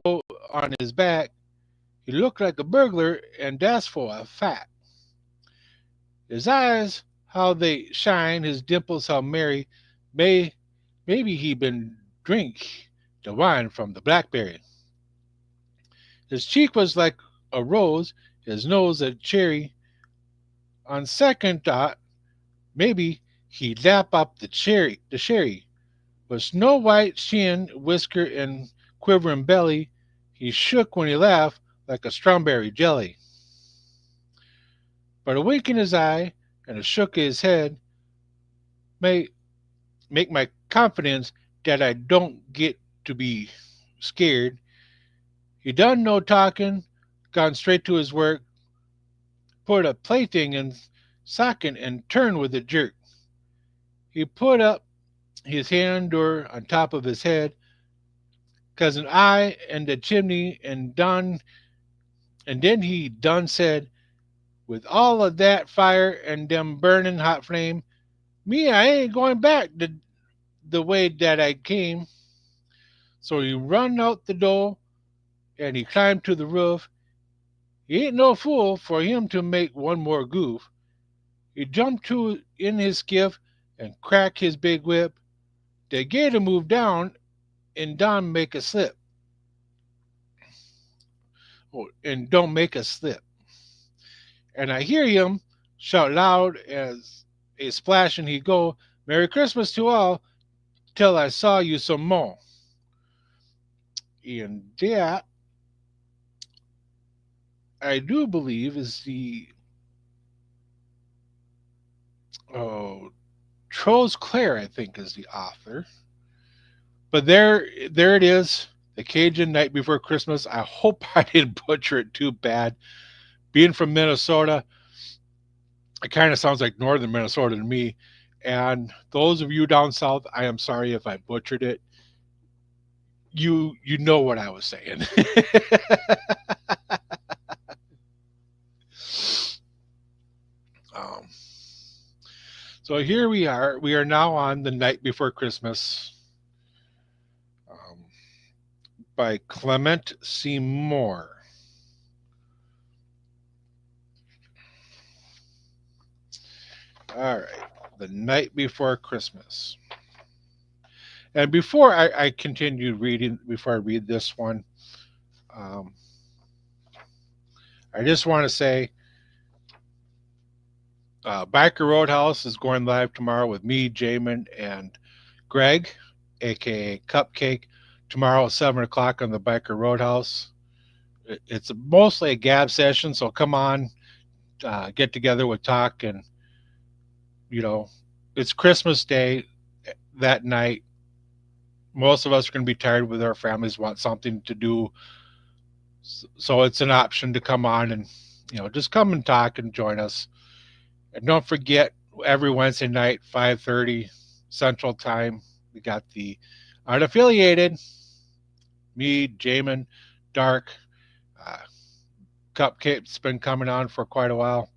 on his back. He looked like a burglar, and that's for a fact. His eyes, how they shine, his dimples, how merry. May maybe he been drink the wine from the blackberry. His cheek was like a rose, his nose a cherry. On second thought, maybe he'd lap up the sherry. With snow white chin, whisker, and quivering belly, he shook when he laughed like a strawberry jelly. But a wink in his eye and a shook of his head may make my confidence that I don't get to be scared. He done no talking, gone straight to his work, put a plaything in socket and turned with a jerk. He put up his hand door on top of his head, 'cause an eye and the chimney and then he done said, with all of that fire and them burning hot flame, me I ain't going back the way that I came. So he run out the door and he climbed to the roof. He ain't no fool for him to make one more goof. He jumped to in his skiff and cracked his big whip. The gator moved down and don't make a slip. Oh, and don't make a slip. And I hear him shout loud as a splash and he go, Merry Christmas to all till I saw you some more. And that I do believe is the oh Trose Clare, I think, is the author. But there it is, the Cajun Night Before Christmas. I hope I didn't butcher it too bad. Being from Minnesota, it kind of sounds like northern Minnesota to me. And those of you down south, I am sorry if I butchered it. You know what I was saying. um, So here we are. We are now on The Night Before Christmas, um, by Clement C. Moore. All right. The Night Before Christmas. And before I continue reading, before I read this one, um, I just want to say Biker Roadhouse is going live tomorrow with me, Jamin, and Greg, aka Cupcake, tomorrow at 7 o'clock on the Biker Roadhouse. It's mostly a gab session, so come on, get together with talk, and you know, it's Christmas Day that night. Most of us are going to be tired with our families, want something to do, so it's an option to come on and just come and talk and join us. And don't forget, every Wednesday night, 5:30 Central Time, we got the unaffiliated, me, Jamin, Dark, uh, Cupcake's been coming on for quite a while.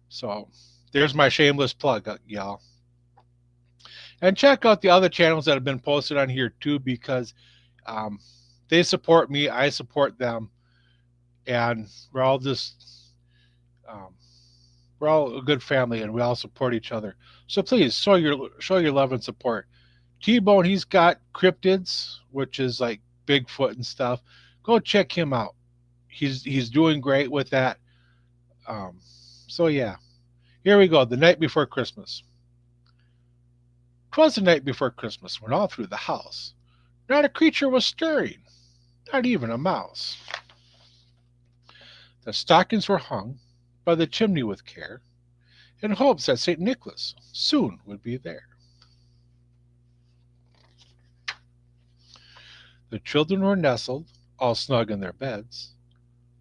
So there's my shameless plug, y'all. And check out the other channels that have been posted on here too, because um, they support me, I support them, and we're all just um, we're all a good family, and we all support each other. So please show your love and support. T-Bone, he's got cryptids, which is like Bigfoot and stuff. Go check him out. He's doing great with that. Um, so yeah, here we go. The Night Before Christmas. 'Twas the night before Christmas, when all through the house not a creature was stirring, not even a mouse. The stockings were hung by the chimney with care, in hopes that St. Nicholas soon would be there. The children were nestled, all snug in their beds,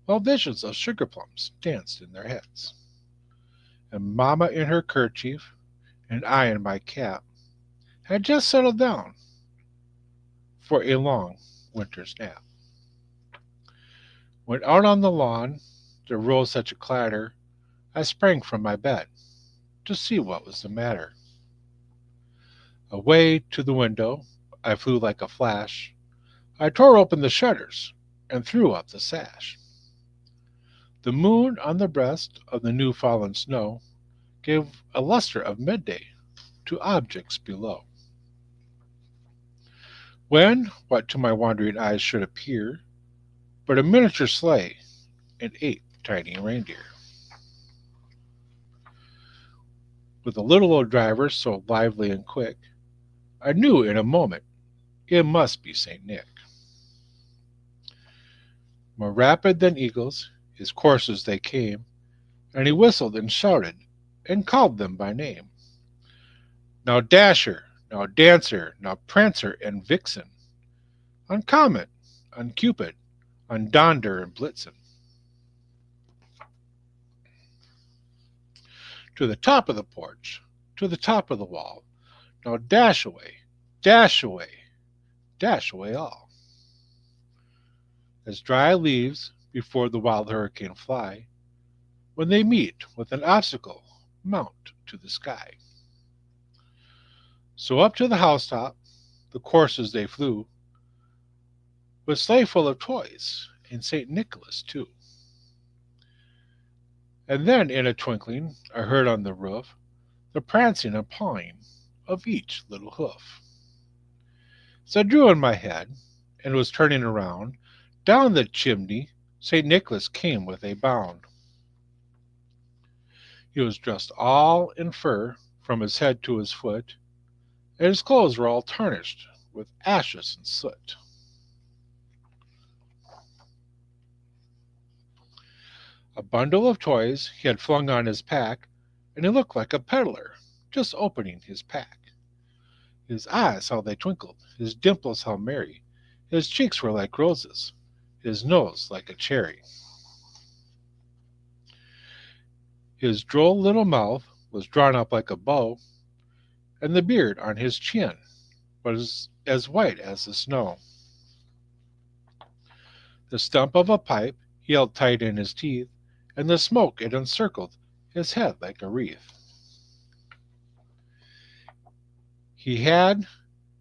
while visions of sugar plums danced in their heads. And Mamma in her kerchief, and I in my cap, had just settled down for a long winter's nap. When out on the lawn there rose such a clatter, I sprang from my bed to see what was the matter. Away to the window I flew like a flash. I tore open the shutters and threw up the sash. The moon on the breast of the new fallen snow gave a luster of midday to objects below. When what to my wondering eyes should appear but a miniature sleigh and 8 tiny reindeer, with a little old driver so lively and quick, I knew in a moment it must be St. Nick. More rapid than eagles, his coursers they came, and he whistled and shouted and called them by name. Now Dasher, now Dancer, now Prancer and Vixen, on Comet, on Cupid, on Donder and Blitzen. To the top of the porch, to the top of the wall, now dash away, dash away, dash away all. As dry leaves before the wild hurricane fly, when they meet with an obstacle, mount to the sky. So up to the housetop the coursers they flew, with sleigh full of toys, and St. Nicholas too. And then in a twinkling I heard on the roof the prancing and pawing of each little hoof. So I drew in my head, and was turning around. Down the chimney St. Nicholas came with a bound. He was dressed all in fur from his head to his foot, and his clothes were all tarnished with ashes and soot. A bundle of toys he had flung on his pack, and he looked like a peddler just opening his pack. His eyes how they twinkled, his dimples how merry, his cheeks were like roses, his nose like a cherry. His droll little mouth was drawn up like a bow, and the beard on his chin was as white as the snow. The stump of a pipe he held tight in his teeth, and the smoke it encircled his head like a wreath. He had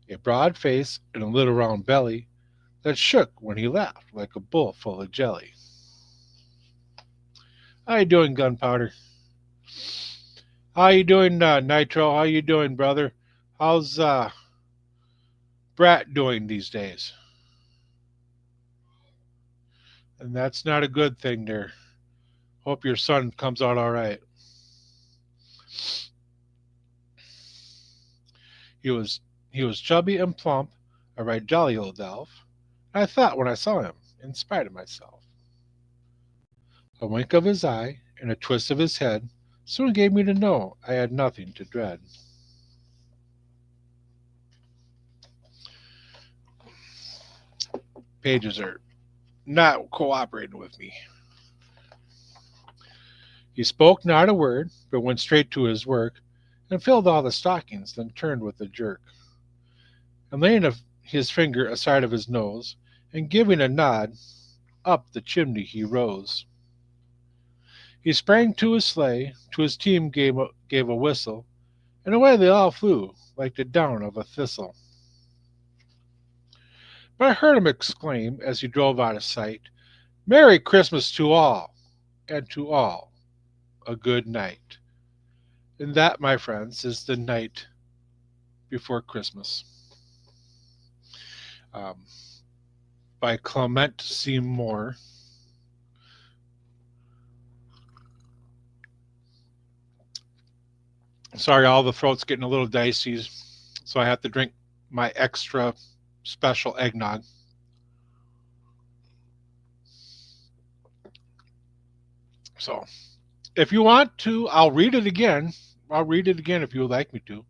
a broad face and a little round belly that shook when he laughed like a bowl full of jelly. How you doing, Gunpowder? How you doing, Nitro? How you doing, brother? How's Brat doing these days? And that's not a good thing there. Hope your son comes out all right. He was he was chubby and plump, a right jolly old elf. I thought when I saw him, in spite of myself. A wink of his eye and a twist of his head soon gave me to know I had nothing to dread. Pages are not cooperating with me. He spoke not a word, but went straight to his work, and filled all the stockings, then turned with a jerk, and laying his finger aside of his nose, and giving a nod, up the chimney he rose. He sprang to his sleigh, to his team gave a whistle, and away they all flew, like the down of a thistle. But I heard him exclaim, as he drove out of sight, "Merry Christmas to all, and to all a good night." And that, my friends, is the night before Christmas. Um, by Clement C. Moore. Sorry, all the throat's getting a little dicey, so I have to drink my extra special eggnog. So, if you want to, I'll read it again. I'll read it again if you would like me to.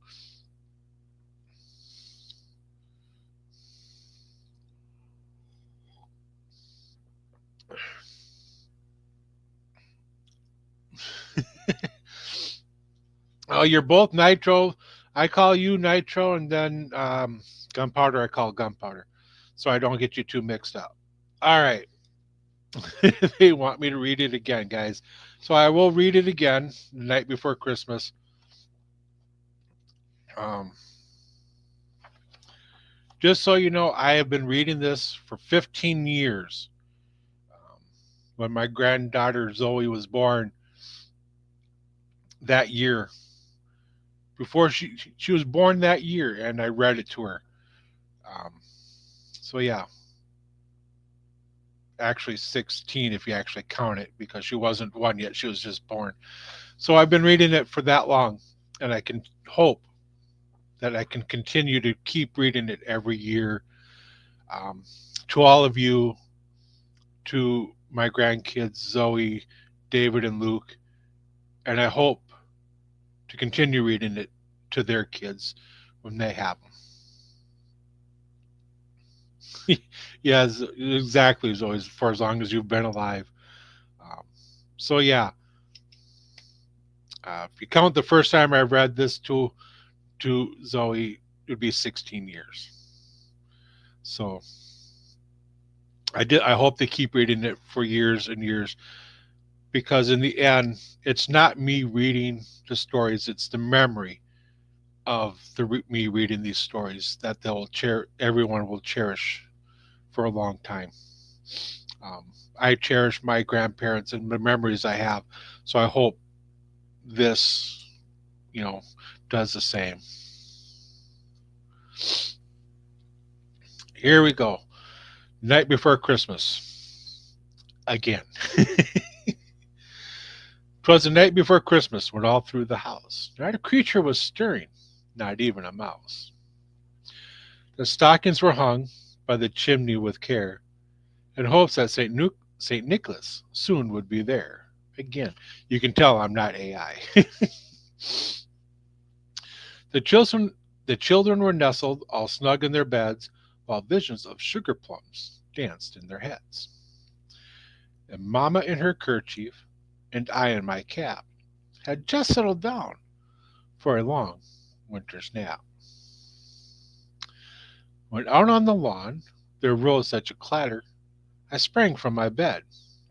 Oh, you're both Nitro. I call you Nitro, and then Gunpowder, I call Gunpowder. So I don't get you too mixed up. All right. They want me to read it again, guys. So I will read it again the night before Christmas. Um, just so you know, I have been reading this for 15 years. Um, when my granddaughter Zoe was born that year, before she was born that year, and I read it to her. Um, so yeah, actually 16 if you actually count it, because she wasn't one yet; she was just born. So I've been reading it for that long, and I can hope that I can continue to keep reading it every year. Um, to all of you, to my grandkids, Zoe, David, and Luke, and I hope to continue reading it to their kids when they have them. Yes, exactly, Zoe, for as long as you've been alive. Um, so, yeah, if you count the first time I read this to Zoe, it would be 16 years. So, I hope they keep reading it for years and years, because in the end, it's not me reading the stories; it's the memory of me reading these stories that everyone will cherish for a long time. I cherish my grandparents and the memories I have, so I hope this, you know, does the same. Here we go. Night before Christmas. Again. 'Twas the night before Christmas when all through the house not a creature was stirring, not even a mouse. The stockings were hung by the chimney with care, in hopes that St. Nicholas soon would be there. Again, you can tell I'm not AI. the children the children were nestled all snug in their beds, while visions of sugar plums danced in their heads. And Mamma in her kerchief, and I in my cap, had just settled down for a long winter's nap. When out on the lawn there rose such a clatter, I sprang from my bed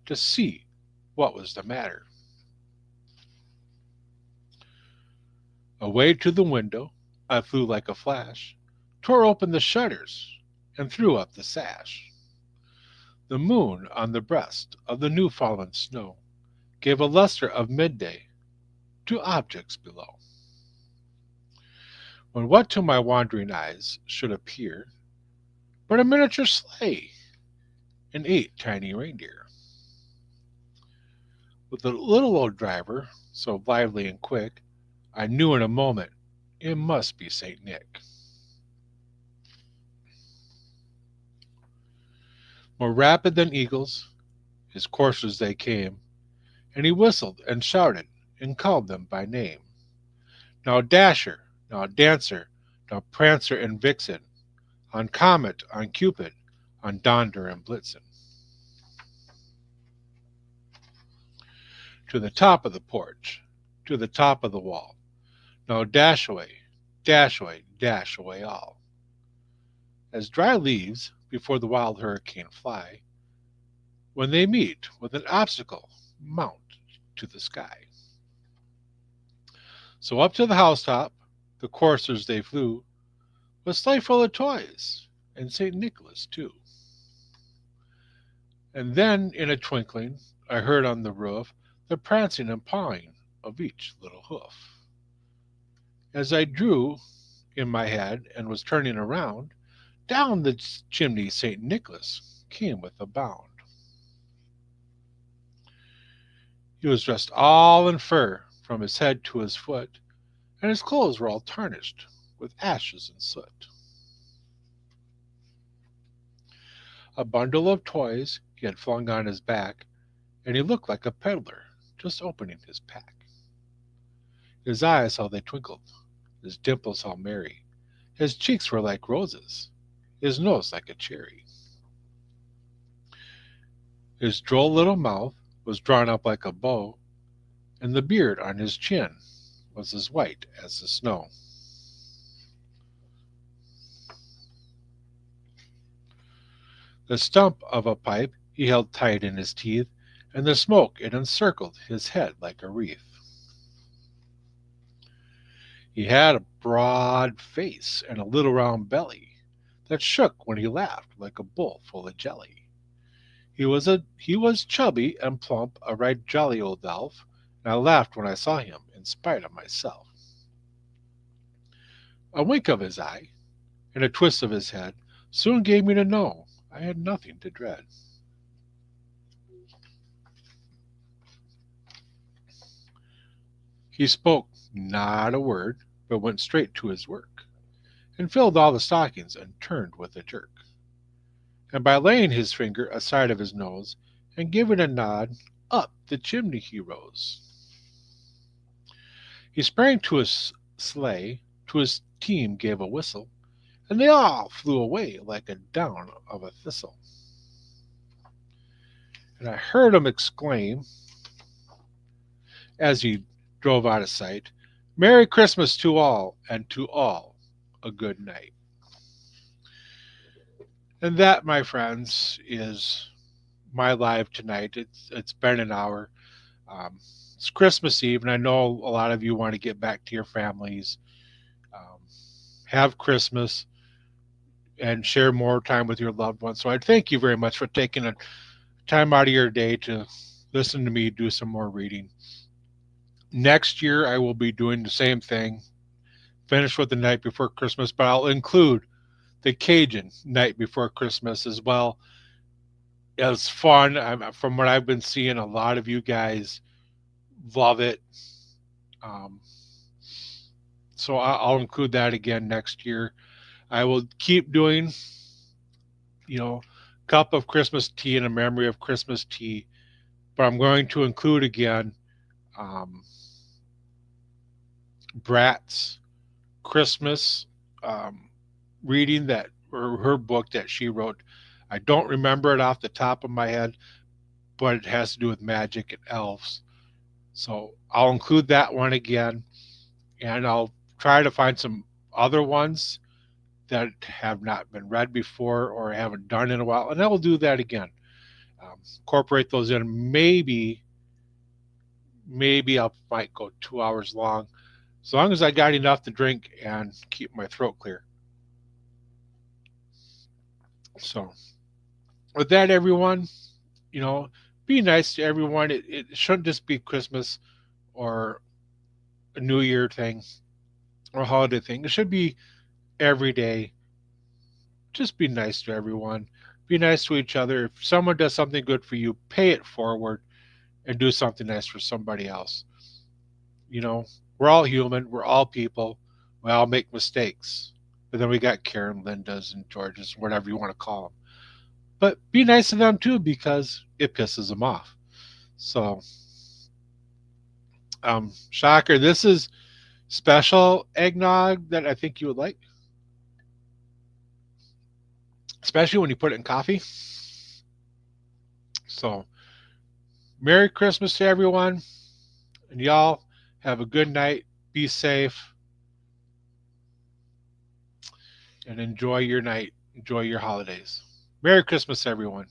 to see what was the matter. Away to the window I flew like a flash, tore open the shutters, and threw up the sash. The moon on the breast of the new fallen snow gave a luster of midday to objects below. When what to my wandering eyes should appear but a miniature sleigh and 8 tiny reindeer, with a little old driver so lively and quick, I knew in a moment it must be Saint Nick. More rapid than eagles, his coursers they came, and he whistled and shouted and called them by name. Now Dasher, now Dancer, now Prancer and Vixen, on Comet, on Cupid, on Donder and Blitzen. To the top of the porch, to the top of the wall, now dash away, dash away, dash away all. As dry leaves before the wild hurricane fly, when they meet with an obstacle, mount to the sky. So up to the housetop, the coursers they flew, with sleigh full of toys, and St. Nicholas too. And then in a twinkling I heard on the roof the prancing and pawing of each little hoof. As I drew in my head and was turning around, down the chimney St. Nicholas came with a bound. He was dressed all in fur from his head to his foot, and his clothes were all tarnished with ashes and soot. A bundle of toys he had flung on his back, and he looked like a peddler just opening his pack. His eyes how they twinkled, his dimples how merry, his cheeks were like roses, his nose like a cherry. His droll little mouth was drawn up like a bow, and the beard on his chin was as white as the snow. The stump of a pipe he held tight in his teeth, and the smoke it encircled his head like a wreath. He had a broad face and a little round belly that shook when he laughed like a bowl full of jelly. He was chubby and plump, a right jolly old elf, and I laughed when I saw him in spite of myself. A wink of his eye and a twist of his head soon gave me to know I had nothing to dread. He spoke not a word, but went straight to his work, and filled all the stockings and turned with a jerk. And by laying his finger aside of his nose and giving a nod, up the chimney he rose. He sprang to his sleigh, to his team gave a whistle, and they all flew away like a down of a thistle. And I heard him exclaim, as he drove out of sight, Merry Christmas to all, and to all a good night. And that, my friends, is my live tonight. It's been an hour. Um, it's Christmas Eve, and I know a lot of you want to get back to your families, um, have Christmas, and share more time with your loved ones. So I thank you very much for taking a time out of your day to listen to me do some more reading. Next year, I will be doing the same thing, finish with the night before Christmas, but I'll include the Cajun night before Christmas as well. It's fun. From what I've been seeing, a lot of you guys love it. Um, so I'll include that again next year. I will keep doing, cup of Christmas tea in a memory of Christmas tea, but I'm going to include again um, Brat's Christmas reading that, or her book that she wrote. I don't remember it off the top of my head, but it has to do with magic and elves. So I'll include that one again, and I'll try to find some other ones that have not been read before or haven't done in a while, and I will do that again. Incorporate those in. Maybe I might go 2 hours long. as long as I got enough to drink and keep my throat clear. So, with that, everyone, you know, be nice to everyone. It shouldn't just be Christmas or a New Year thing or a holiday thing. It should be every day. Just be nice to everyone. Be nice to each other. If someone does something good for you, pay it forward and do something nice for somebody else. You know, we're all human. We're all people. We all make mistakes. But then we got Karen, Linda's, and George's, whatever you want to call them. But be nice to them too because it pisses them off. So, Shocker, this is special eggnog that I think you would like, especially when you put it in coffee. So, Merry Christmas to everyone, and y'all have a good night. Be safe and enjoy your night. Enjoy your holidays. Merry Christmas, everyone.